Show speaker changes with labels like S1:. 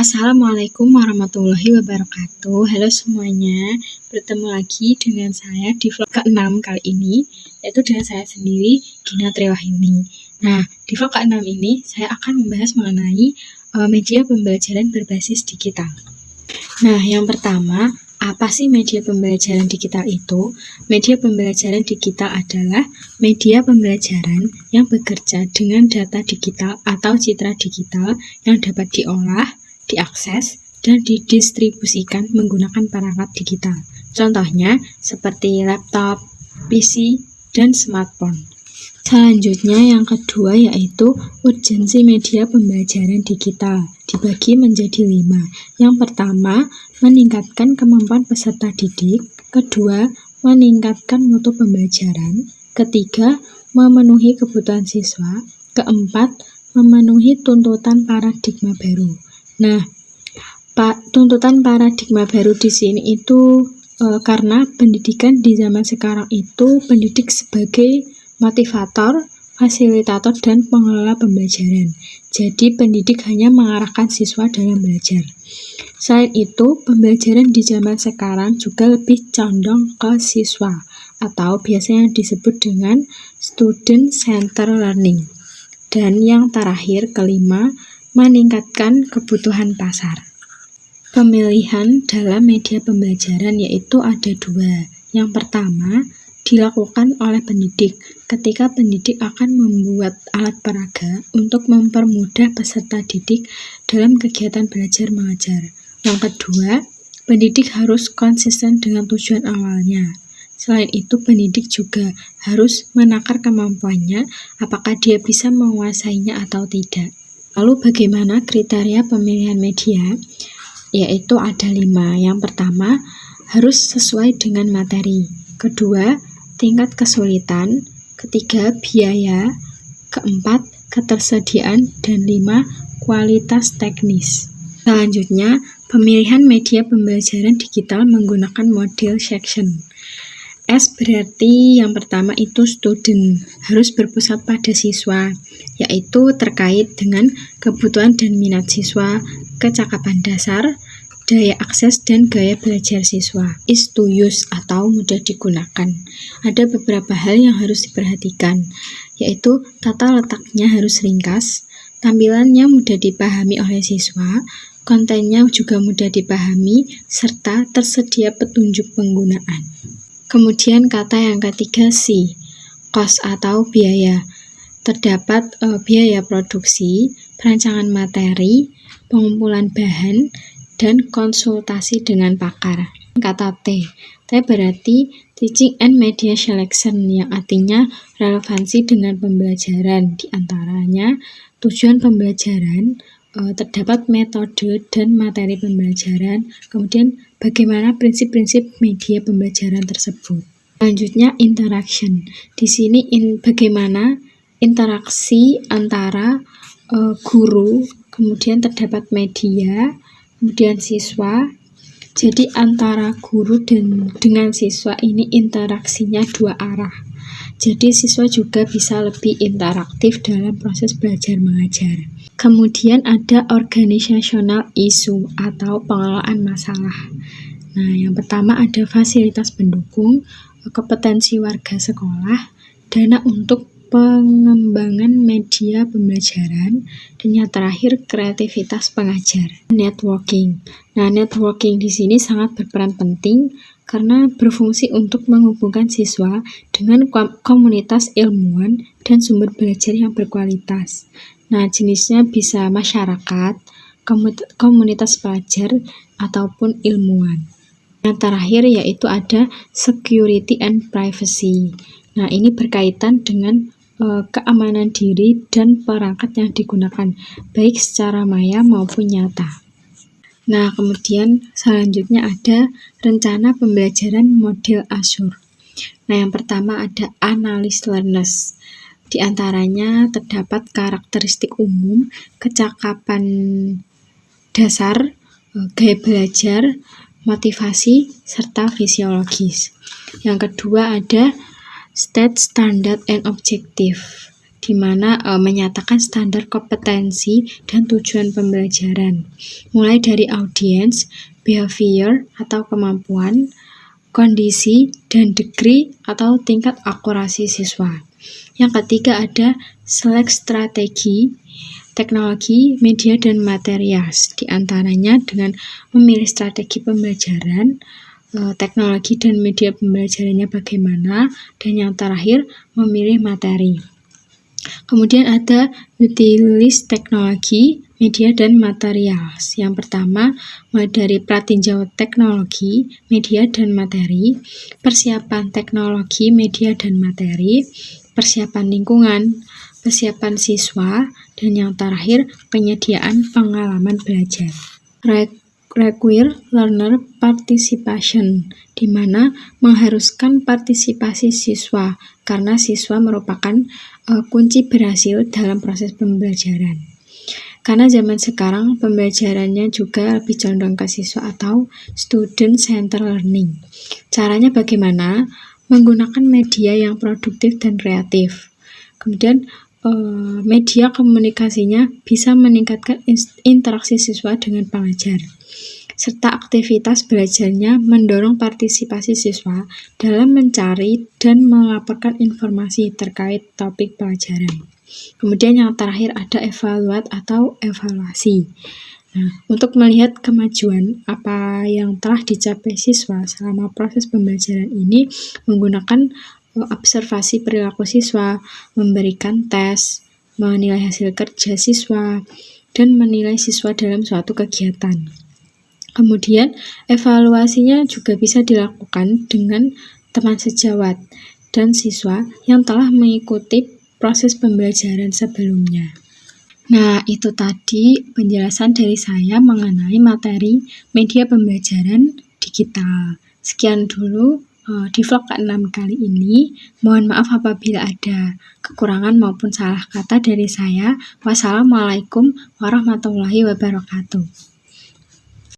S1: Assalamualaikum warahmatullahi wabarakatuh. Halo semuanya, bertemu lagi dengan saya di vlog ke-6 kali ini, yaitu dengan saya sendiri, Gina Triwahyuni. Nah, di vlog ke-6 ini saya akan membahas mengenai media pembelajaran berbasis digital. Nah, yang pertama, apa sih media pembelajaran digital itu? Media pembelajaran digital adalah media pembelajaran yang bekerja dengan data digital atau citra digital yang dapat diolah, diakses, dan didistribusikan menggunakan perangkat digital. Contohnya seperti laptop, PC, dan smartphone. Selanjutnya yang kedua yaitu urgensi media pembelajaran digital, dibagi menjadi 5. Yang pertama, meningkatkan kemampuan peserta didik. Kedua, meningkatkan mutu pembelajaran. Ketiga, memenuhi kebutuhan siswa. Keempat, memenuhi tuntutan paradigma baru. Nah, tuntutan paradigma baru di sini itu karena pendidikan di zaman sekarang itu pendidik sebagai motivator, fasilitator, dan pengelola pembelajaran. Jadi, pendidik hanya mengarahkan siswa dalam belajar. Selain itu, pembelajaran di zaman sekarang juga lebih condong ke siswa, atau biasanya disebut dengan student-centered learning. Dan yang terakhir, kelima, meningkatkan kebutuhan pasar. Pemilihan dalam media pembelajaran yaitu ada 2. Yang pertama, dilakukan oleh pendidik ketika pendidik akan membuat alat peraga untuk mempermudah peserta didik dalam kegiatan belajar mengajar. Yang kedua, pendidik harus konsisten dengan tujuan awalnya. Selain itu, pendidik juga harus menakar kemampuannya, apakah dia bisa menguasainya atau tidak. Lalu bagaimana kriteria pemilihan media? Yaitu ada 5. Yang pertama, harus sesuai dengan materi. Kedua, tingkat kesulitan. Ketiga, biaya. Keempat, ketersediaan. Dan 5, kualitas teknis. Selanjutnya, pemilihan media pembelajaran digital menggunakan model section. S berarti yang pertama itu student, harus berpusat pada siswa, yaitu terkait dengan kebutuhan dan minat siswa, kecakapan dasar, daya akses, dan gaya belajar siswa. Is to use atau mudah digunakan. Ada beberapa hal yang harus diperhatikan, yaitu tata letaknya harus ringkas, tampilannya mudah dipahami oleh siswa, kontennya juga mudah dipahami, serta tersedia petunjuk penggunaan. Kemudian kata yang ketiga C, cost atau biaya. Terdapat biaya produksi, perancangan materi, pengumpulan bahan, dan konsultasi dengan pakar. Kata T berarti teaching and media selection, yang artinya relevansi dengan pembelajaran. Di antaranya tujuan pembelajaran, terdapat metode dan materi pembelajaran, kemudian bagaimana prinsip-prinsip media pembelajaran tersebut. Selanjutnya interaction. Di sini bagaimana interaksi antara guru, kemudian terdapat media, kemudian siswa. Jadi antara guru dengan siswa ini interaksinya 2 arah. Jadi siswa juga bisa lebih interaktif dalam proses belajar mengajar. Kemudian ada organizational issue atau pengelolaan masalah. Nah, yang pertama ada fasilitas pendukung, kompetensi warga sekolah, dana untuk pengembangan media pembelajaran, dan yang terakhir kreativitas pengajar. Networking. Nah, networking di sini sangat berperan penting karena berfungsi untuk menghubungkan siswa dengan komunitas ilmuwan dan sumber belajar yang berkualitas. Nah, jenisnya bisa masyarakat, komunitas pelajar, ataupun ilmuwan. Yang terakhir yaitu ada security and privacy. Nah, ini berkaitan dengan keamanan diri dan perangkat yang digunakan, baik secara maya maupun nyata. Nah, kemudian selanjutnya ada rencana pembelajaran model Azure. Nah, yang pertama ada analysis learners. Di antaranya terdapat karakteristik umum, kecakapan dasar, gaya belajar, motivasi, serta fisiologis. Yang kedua ada state, standard, and objective. di mana menyatakan standar kompetensi dan tujuan pembelajaran, mulai dari audience, behavior atau kemampuan, kondisi, dan degree atau tingkat akurasi siswa. Yang ketiga ada select strategi, teknologi, media, dan materials. Di antaranya dengan memilih strategi pembelajaran, teknologi dan media pembelajarannya bagaimana, dan yang terakhir memilih materi. Kemudian ada utilis teknologi, media, dan materials. Yang pertama, mulai dari pratinjau teknologi, media, dan materi, persiapan teknologi, media, dan materi, persiapan lingkungan, persiapan siswa, dan yang terakhir penyediaan pengalaman belajar. Require learner participation, di mana mengharuskan partisipasi siswa karena siswa merupakan kunci berhasil dalam proses pembelajaran. Karena zaman sekarang pembelajarannya juga lebih condong ke siswa atau student center learning. Caranya bagaimana? Menggunakan media yang produktif dan kreatif. Kemudian media komunikasinya bisa meningkatkan interaksi siswa dengan pengajar, serta aktivitas belajarnya mendorong partisipasi siswa dalam mencari dan melaporkan informasi terkait topik pelajaran. Kemudian yang terakhir ada evaluate atau evaluasi. Nah, untuk melihat kemajuan apa yang telah dicapai siswa selama proses pembelajaran ini menggunakan observasi perilaku siswa, memberikan tes, menilai hasil kerja siswa, dan menilai siswa dalam suatu kegiatan. Kemudian evaluasinya juga bisa dilakukan dengan teman sejawat dan siswa yang telah mengikuti proses pembelajaran sebelumnya. Nah, itu tadi penjelasan dari saya mengenai materi media pembelajaran digital. Sekian dulu di vlog ke-6 kali ini. Mohon maaf apabila ada kekurangan maupun salah kata dari saya. Wassalamualaikum warahmatullahi wabarakatuh.